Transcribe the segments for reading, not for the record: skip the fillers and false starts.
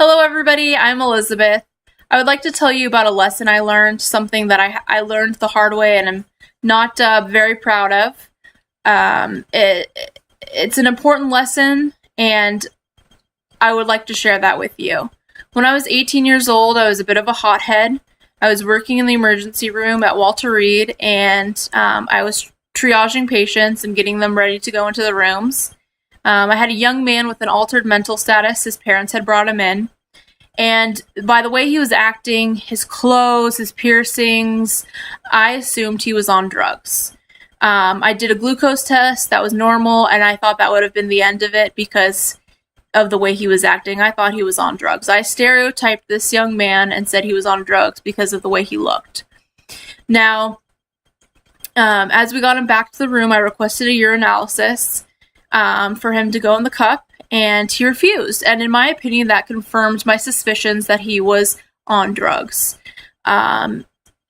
Hello, everybody. I'm Elizabeth. I would like to tell you about a lesson I learned, something that I learned the hard way and I'm not very proud of. It's an important lesson, and I would like to share that with you. When I was 18 years old, I was a bit of a hothead. I was working in the emergency room at Walter Reed, and I was triaging patients and getting them ready to go into the rooms. I had a young man with an altered mental status. His parents had brought him in. And by the way he was acting, his clothes, his piercings, I assumed he was on drugs. I did a glucose test that was normal, and I thought that would have been the end of it because of the way he was acting. I thought he was on drugs. I stereotyped this young man and said he was on drugs because of the way he looked. Now, as we got him back to the room, I requested a urinalysis for him to go in the cup, and he refused. And in my opinion, that confirmed my suspicions that he was on drugs.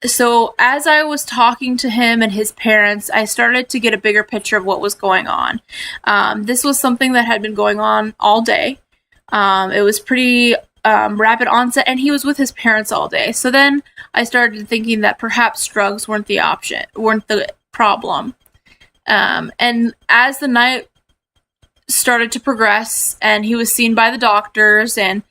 So as I was talking to him and his parents, I started to get a bigger picture of what was going on. This was something that had been going on all day. It was pretty rapid onset, and he was with his parents all day. So then I started thinking that perhaps drugs weren't the problem. And as the night started to progress and he was seen by the doctors and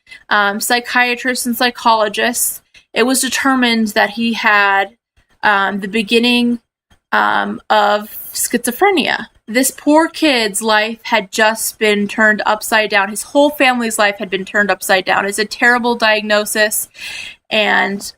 psychiatrists and psychologists, it was determined that he had the beginning of schizophrenia. This poor kid's life had just been turned upside down. His whole family's life had been turned upside down. It's a terrible diagnosis, and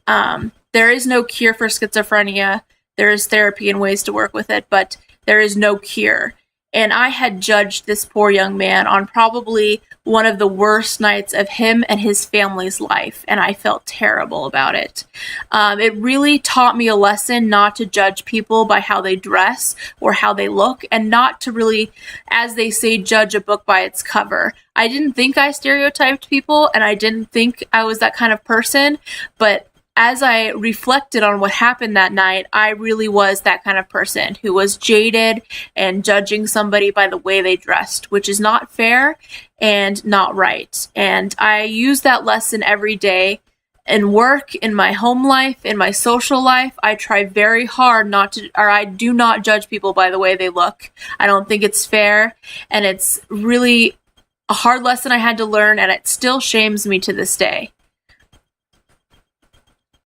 there is no cure for schizophrenia. There is therapy and ways to work with it, but there is no cure. And I had judged this poor young man on probably one of the worst nights of him and his family's life, and I felt terrible about it. It really taught me a lesson not to judge people by how they dress or how they look, and not to really, as they say, judge a book by its cover. I didn't think I stereotyped people, and I didn't think I was that kind of person, but as I reflected on what happened that night, I really was that kind of person who was jaded and judging somebody by the way they dressed, which is not fair and not right. And I use that lesson every day in work, in my home life, in my social life. I try very hard I do not judge people by the way they look. I don't think it's fair, and it's really a hard lesson I had to learn, and it still shames me to this day.